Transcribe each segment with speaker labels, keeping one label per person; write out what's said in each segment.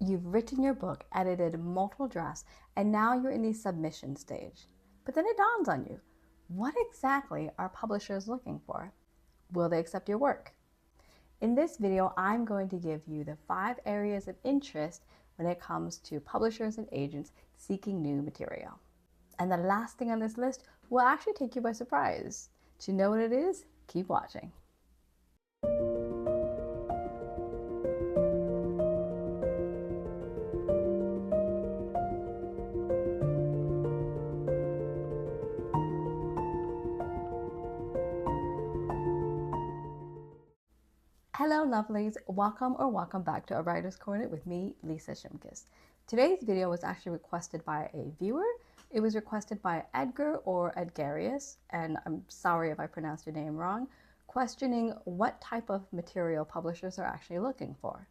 Speaker 1: You've written your book, edited multiple drafts, and now you're in the submission stage. But then it dawns on you, what exactly are publishers looking for? Will they accept your work? In this video, I'm going to give you the 5 areas of interest when it comes to publishers and agents seeking new material. And the last thing on this list will actually take you by surprise. To know what it is, keep watching. Hello lovelies, welcome back to A Writer's Corner with me, Lisa Shimkus. Today's video was actually requested by a viewer. It was requested by Edgar or Edgarius, and I'm sorry if I pronounced your name wrong, questioning what type of material publishers are actually looking for.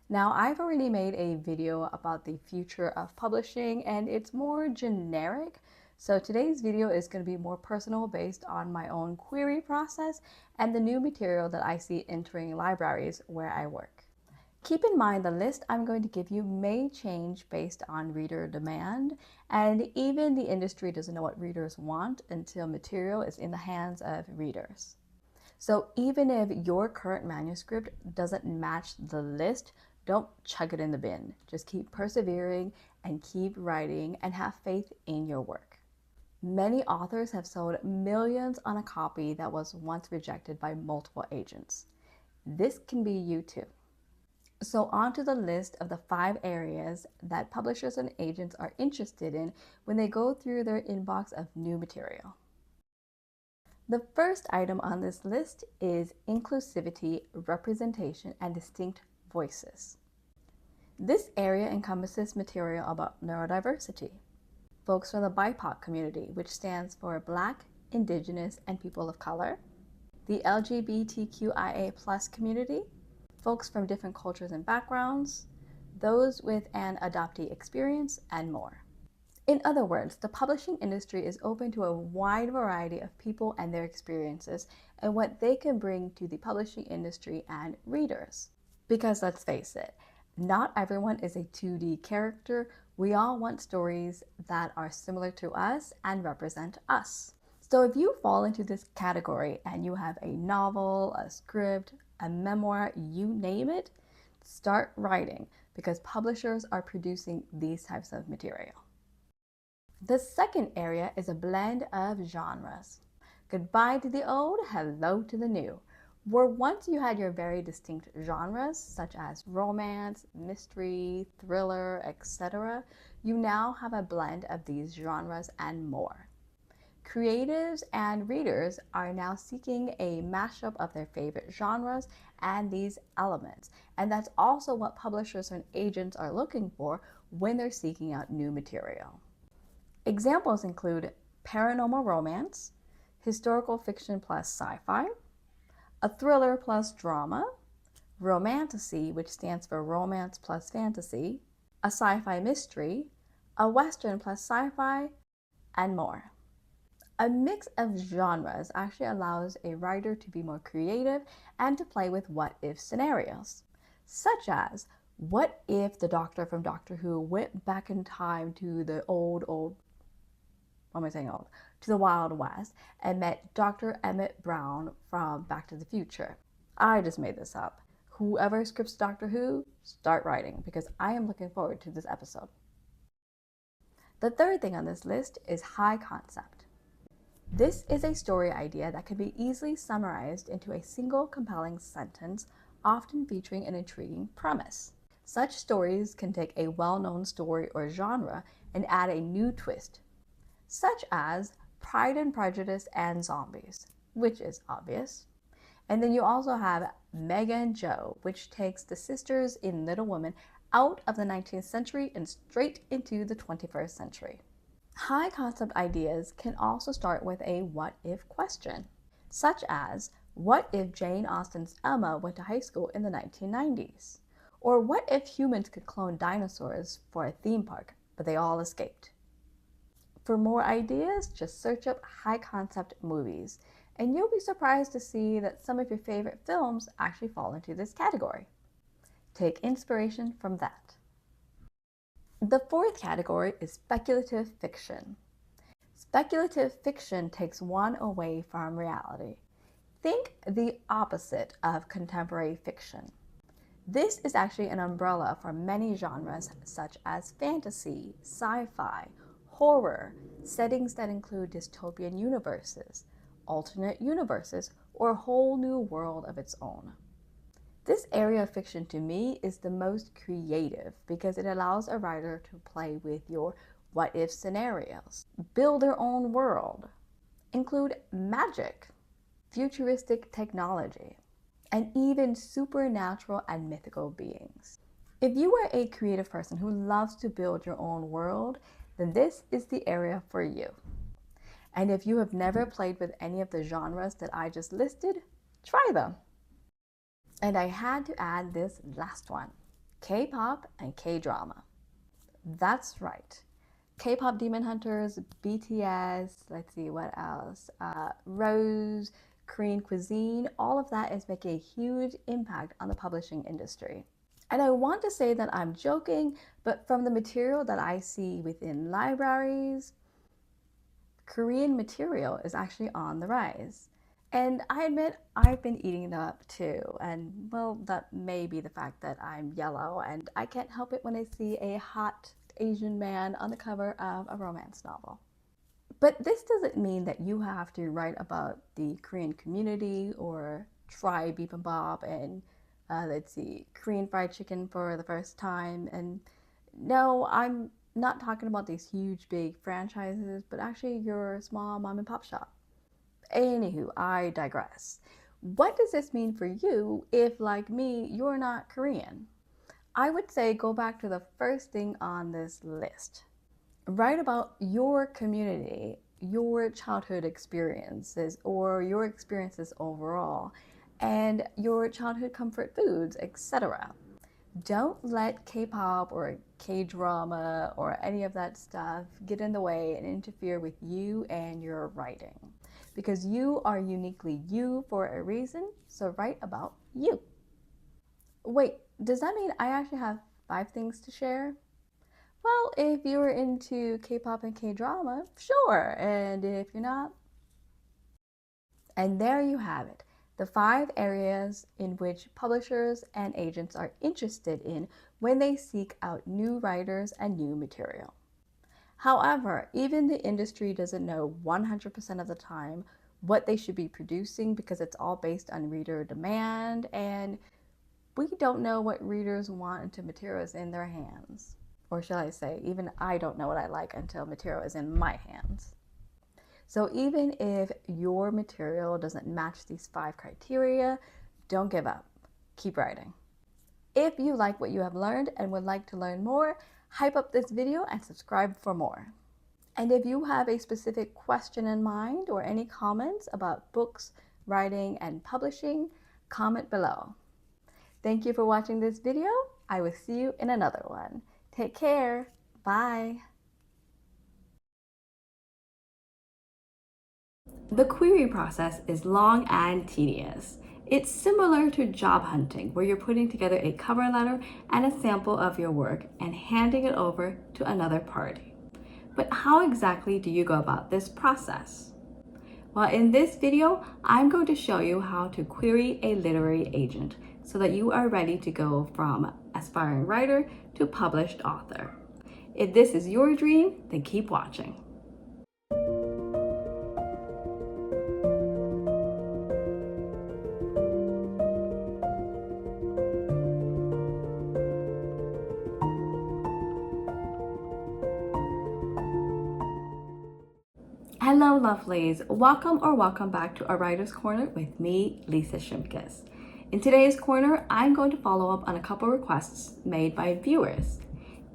Speaker 1: Now, I've already made a video about the future of publishing and it's more generic. So today's video is going to be more personal based on my own query process and the new material that I see entering libraries where I work. Keep in mind the list I'm going to give you may change based on reader demand, and even the industry doesn't know what readers want until material is in the hands of readers. So even if your current manuscript doesn't match the list, don't chuck it in the bin. Just keep persevering and keep writing and have faith in your work. Many authors have sold millions on a copy that was once rejected by multiple agents. This can be you too. So on to the list of the 5 areas that publishers and agents are interested in when they go through their inbox of new material. The first item on this list is inclusivity, representation, and distinct voices. This area encompasses material about neurodiversity, folks from the BIPOC community, which stands for Black, Indigenous, and People of Color, the LGBTQIA+ community, folks from different cultures and backgrounds, those with an adoptee experience, and more. In other words, the publishing industry is open to a wide variety of people and their experiences and what they can bring to the publishing industry and readers. Because let's face it, not everyone is a 2D character. We all want stories that are similar to us and represent us. So if you fall into this category and you have a novel, a script, a memoir, you name it, start writing because publishers are producing these types of material. The second area is a blend of genres. Goodbye to the old, hello to the new. Where once you had your very distinct genres, such as romance, mystery, thriller, etc., you now have a blend of these genres and more. Creatives and readers are now seeking a mashup of their favorite genres and these elements, and that's also what publishers and agents are looking for when they're seeking out new material. Examples include paranormal romance, historical fiction plus sci-fi, a thriller plus drama, romantasy, which stands for romance plus fantasy, a sci-fi mystery, a western plus sci-fi, and more. A mix of genres actually allows a writer to be more creative and to play with what-if scenarios, such as, what if the Doctor from Doctor Who went back in time to the to the Wild West and met Dr. Emmett Brown from Back to the Future? I just made this up. Whoever scripts Doctor Who, start writing because I am looking forward to this episode. The third thing on this list is high concept. This is a story idea that can be easily summarized into a single compelling sentence, often featuring an intriguing premise. Such stories can take a well-known story or genre and add a new twist, such as Pride and Prejudice and Zombies, which is obvious. And then you also have Meg and Jo, which takes the sisters in Little Women out of the 19th century and straight into the 21st century. High concept ideas can also start with a what-if question, such as, what if Jane Austen's Emma went to high school in the 1990s? Or what if humans could clone dinosaurs for a theme park, but they all escaped? For more ideas, just search up high concept movies, and you'll be surprised to see that some of your favorite films actually fall into this category. Take inspiration from that. The fourth category is speculative fiction. Speculative fiction takes one away from reality. Think the opposite of contemporary fiction. This is actually an umbrella for many genres such as fantasy, sci-fi, horror, settings that include dystopian universes, alternate universes, or a whole new world of its own. This area of fiction to me is the most creative because it allows a writer to play with your what if scenarios, build their own world, include magic, futuristic technology, and even supernatural and mythical beings. If you are a creative person who loves to build your own world, then this is the area for you. And if you have never played with any of the genres that I just listed, try them. And I had to add this last one, K-pop and K-drama. That's right. K-pop Demon Hunters, BTS, let's see what else, Rose, Korean cuisine, all of that is making a huge impact on the publishing industry. And I want to say that I'm joking, but from the material that I see within libraries, Korean material is actually on the rise. And I admit I've been eating them up too. And well, that may be the fact that I'm yellow and I can't help it when I see a hot Asian man on the cover of a romance novel. But this doesn't mean that you have to write about the Korean community or try bibimbap and let's see, Korean fried chicken for the first time. And no, I'm not talking about these huge big franchises, but actually your small mom and pop shop. Anywho, I digress. What does this mean for you if, like me, you're not Korean? I would say go back to the first thing on this list. Write about your community, your childhood experiences, or your experiences overall, and your childhood comfort foods, etc. Don't let K-pop or K-drama or any of that stuff get in the way and interfere with you and your writing. Because you are uniquely you for a reason, so write about you. Wait, does that mean I actually have 5 things to share? Well, if you're into K-pop and K-drama, sure. And if you're not, and there you have it. The 5 areas in which publishers and agents are interested in when they seek out new writers and new material. However, even the industry doesn't know 100% of the time what they should be producing because it's all based on reader demand, and we don't know what readers want until material is in their hands. Or shall I say, even I don't know what I like until material is in my hands. So even if your material doesn't match these 5 criteria, don't give up. Keep writing. If you like what you have learned and would like to learn more, hype up this video and subscribe for more. And if you have a specific question in mind or any comments about books, writing, and publishing, comment below. Thank you for watching this video. I will see you in another one. Take care. Bye. The query process is long and tedious. It's similar to job hunting, where you're putting together a cover letter and a sample of your work and handing it over to another party. But how exactly do you go about this process? Well, in this video, I'm going to show you how to query a literary agent so that you are ready to go from aspiring writer to published author. If this is your dream, then keep watching. Hello lovelies, welcome back to A Writer's Corner with me, Lisa Shimkus. In today's corner, I'm going to follow up on a couple requests made by viewers.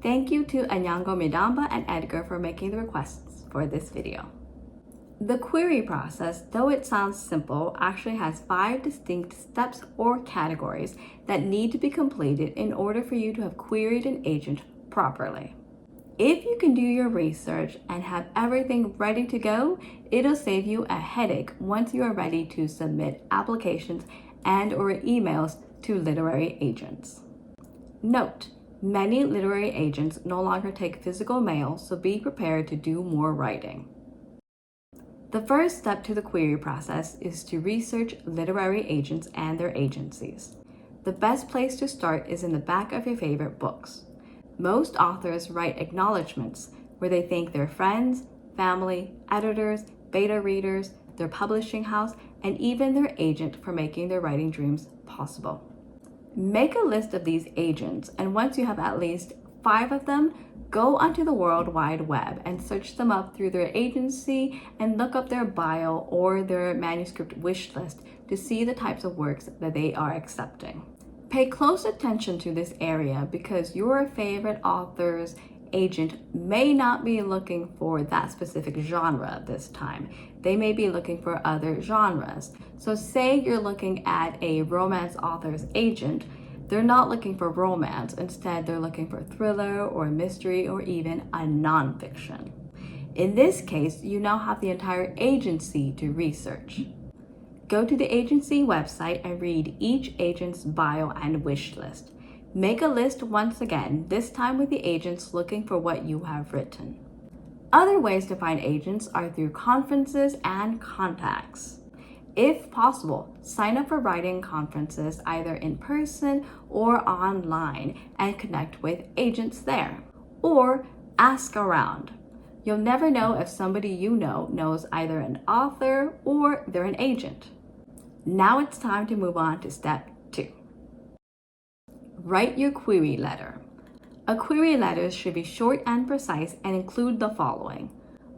Speaker 1: Thank you to Anyango Midamba and Edgar for making the requests for this video. The query process, though it sounds simple, actually has 5 distinct steps or categories that need to be completed in order for you to have queried an agent properly. If you can do your research and have everything ready to go, it'll save you a headache once you are ready to submit applications and or emails to literary agents. Note, Many literary agents no longer take physical mail, so be prepared to do more writing. The first step to the query process is to research literary agents and their agencies. The best place to start is in the back of your favorite books. Most authors write acknowledgments where they thank their friends, family, editors, beta readers, their publishing house, and even their agent for making their writing dreams possible. Make a list of these agents, and once you have at least 5 of them, go onto the World Wide Web and search them up through their agency and look up their bio or their manuscript wish list to see the types of works that they are accepting. Pay close attention to this area because your favorite author's agent may not be looking for that specific genre this time. They may be looking for other genres. So say you're looking at a romance author's agent, they're not looking for romance. Instead, they're looking for thriller or mystery or even a nonfiction. In this case, you now have the entire agency to research. Go to the agency website and read each agent's bio and wish list. Make a list once again, this time with the agents looking for what you have written. Other ways to find agents are through conferences and contacts. If possible, sign up for writing conferences either in person or online and connect with agents there. Or ask around. You'll never know if somebody you know knows either an author or they're an agent. Now it's time to move on to step 2. Write your query letter. A query letter should be short and precise and include the following: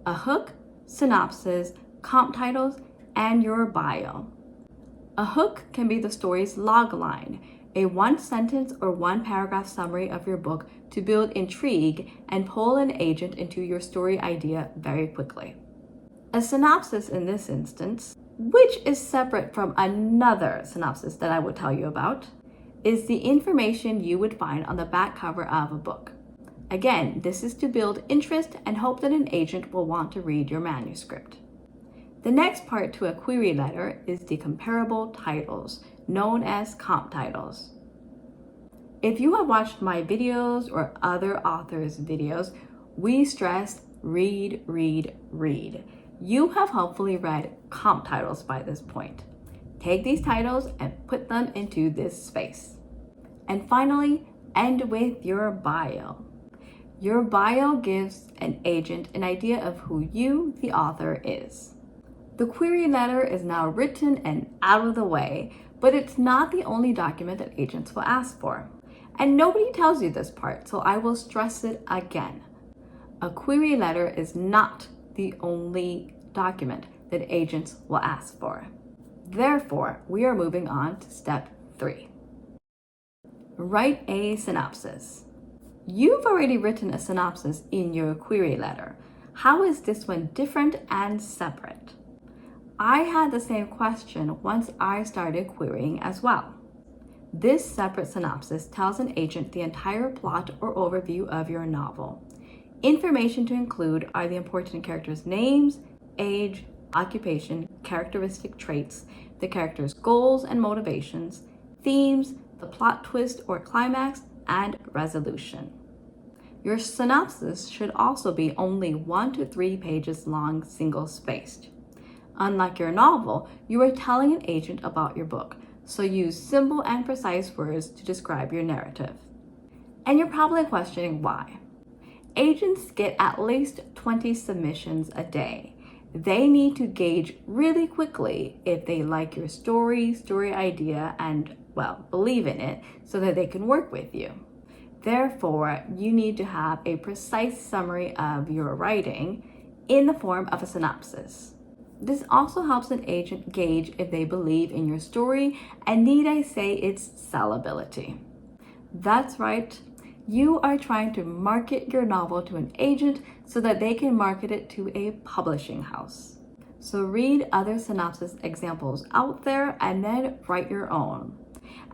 Speaker 1: a hook, synopsis, comp titles, and your bio. A hook can be the story's log line, a 1-sentence or 1-paragraph summary of your book to build intrigue and pull an agent into your story idea very quickly. A synopsis in this instance, which is separate from another synopsis that I will tell you about, is the information you would find on the back cover of a book. Again, this is to build interest and hope that an agent will want to read your manuscript. The next part to a query letter is the comparable titles, known as comp titles. If you have watched my videos or other authors' videos, we stress read, read, read. You have hopefully read comp titles by this point. Take these titles and put them into this space. And finally, end with your bio. Your bio gives an agent an idea of who you, the author, is. The query letter is now written and out of the way, but it's not the only document that agents will ask for. And nobody tells you this part, so I will stress it again. A query letter is not the only document that agents will ask for. Therefore, we are moving on to step 3. Write a synopsis. You've already written a synopsis in your query letter. How is this one different and separate? I had the same question once I started querying as well. This separate synopsis tells an agent the entire plot or overview of your novel. Information to include are the important characters' names, age, occupation, characteristic traits, the character's goals and motivations, themes, the plot twist or climax, and resolution. Your synopsis should also be only 1 to 3 pages long, single-spaced. Unlike your novel, you are telling an agent about your book, so use simple and precise words to describe your narrative. And you're probably questioning why. Agents get at least 20 submissions a day. They need to gauge really quickly if they like your story idea, and, well, believe in it so that they can work with you. Therefore, you need to have a precise summary of your writing in the form of a synopsis. This also helps an agent gauge if they believe in your story, and need I say its sellability. That's right. You are trying to market your novel to an agent so that they can market it to a publishing house. So read other synopsis examples out there and then write your own.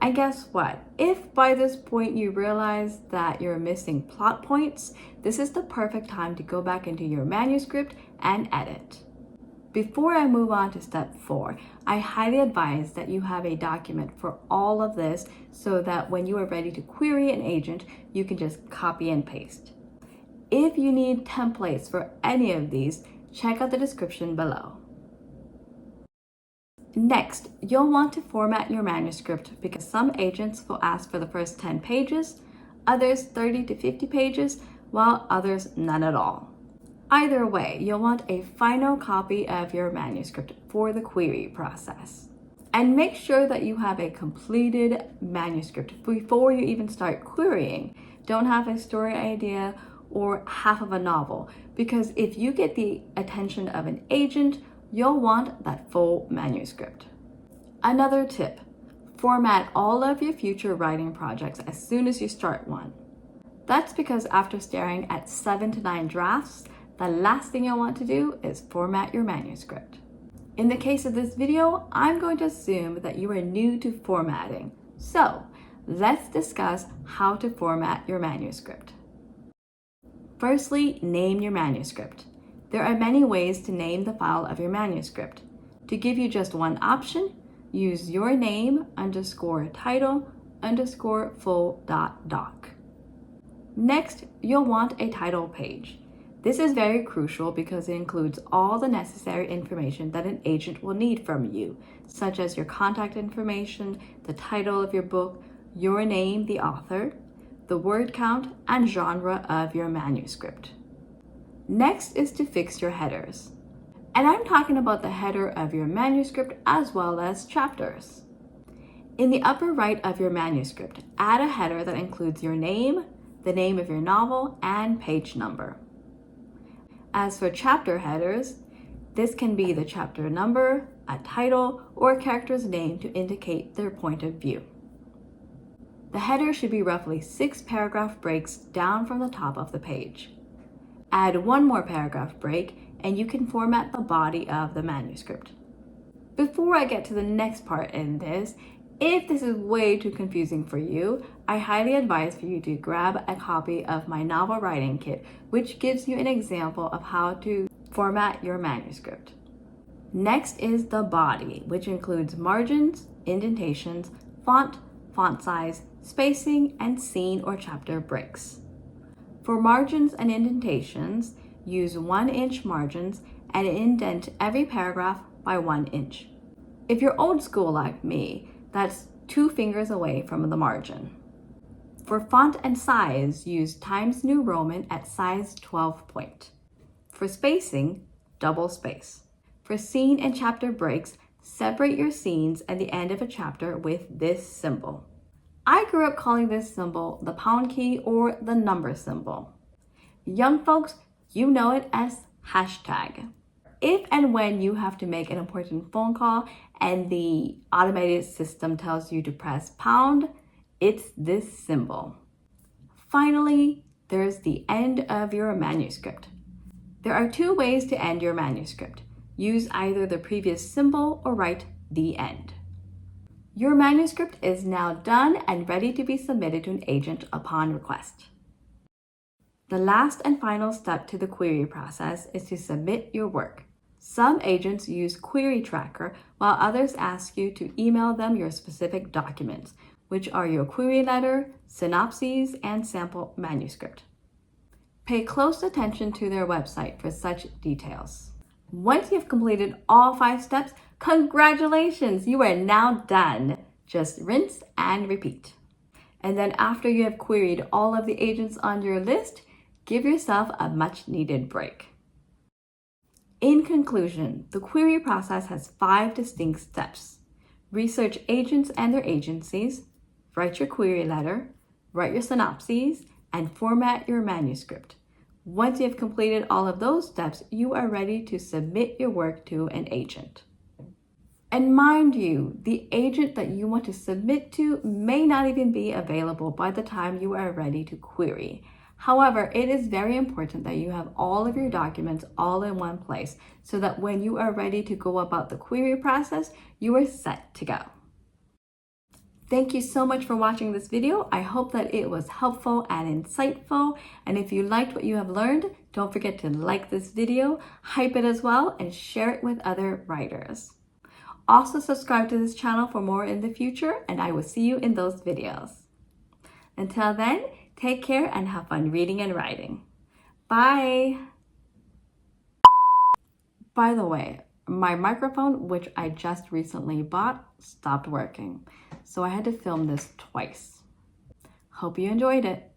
Speaker 1: And guess what? If by this point you realize that you're missing plot points, this is the perfect time to go back into your manuscript and edit. Before I move on to step 4, I highly advise that you have a document for all of this so that when you are ready to query an agent, you can just copy and paste. If you need templates for any of these, check out the description below. Next, you'll want to format your manuscript because some agents will ask for the first 10 pages, others 30 to 50 pages, while others none at all. Either way, you'll want a final copy of your manuscript for the query process. And make sure that you have a completed manuscript before you even start querying. Don't have a story idea or half of a novel, because if you get the attention of an agent, you'll want that full manuscript. Another tip, format all of your future writing projects as soon as you start one. That's because after staring at 7 to 9 drafts, the last thing you'll want to do is format your manuscript. In the case of this video, I'm going to assume that you are new to formatting. So let's discuss how to format your manuscript. Firstly, name your manuscript. There are many ways to name the file of your manuscript. To give you just one option, use your name _title _full.doc. Next, you'll want a title page. This is very crucial because it includes all the necessary information that an agent will need from you, such as your contact information, the title of your book, your name, the author, the word count, and genre of your manuscript. Next is to fix your headers. And I'm talking about the header of your manuscript as well as chapters. In the upper right of your manuscript, add a header that includes your name, the name of your novel, and page number. As for chapter headers, this can be the chapter number, a title, or a character's name to indicate their point of view. The header should be roughly 6 paragraph breaks down from the top of the page. Add one more paragraph break and you can format the body of the manuscript. Before I get to the next part in this, if this is way too confusing for you, I highly advise for you to grab a copy of my novel writing kit, which gives you an example of how to format your manuscript. Next is the body, which includes margins, indentations, font size, spacing, and scene or chapter breaks. For margins and indentations, use 1-inch margins and indent every paragraph by 1 inch. If you're old school like me, that's 2 fingers away from the margin. For font and size, use Times New Roman at size 12 point. For spacing, double space. For scene and chapter breaks, separate your scenes at the end of a chapter with this symbol. I grew up calling this symbol the pound key or the number symbol. Young folks, you know it as hashtag. If and when you have to make an important phone call and the automated system tells you to press pound, it's this symbol. Finally, there's the end of your manuscript. There are 2 ways to end your manuscript. Use either the previous symbol or write the end. Your manuscript is now done and ready to be submitted to an agent upon request. The last and final step to the query process is to submit your work. Some agents use Query Tracker, while others ask you to email them your specific documents, which are your query letter, synopses, and sample manuscript. Pay close attention to their website for such details. Once you've completed all 5 steps, congratulations, you are now done. Just rinse and repeat. And then after you have queried all of the agents on your list, give yourself a much needed break. In conclusion, the query process has 5 distinct steps. Research agents and their agencies, write your query letter, write your synopses, and format your manuscript. Once you have completed all of those steps, you are ready to submit your work to an agent. And mind you, the agent that you want to submit to may not even be available by the time you are ready to query. However, it is very important that you have all of your documents all in one place so that when you are ready to go about the query process, you are set to go. Thank you so much for watching this video. I hope that it was helpful and insightful. And if you liked what you have learned, don't forget to like this video, hype it as well, and share it with other writers. Also subscribe to this channel for more in the future, and I will see you in those videos. Until then, take care and have fun reading and writing. Bye! By the way, my microphone, which I just recently bought, stopped working. So I had to film this twice. Hope you enjoyed it.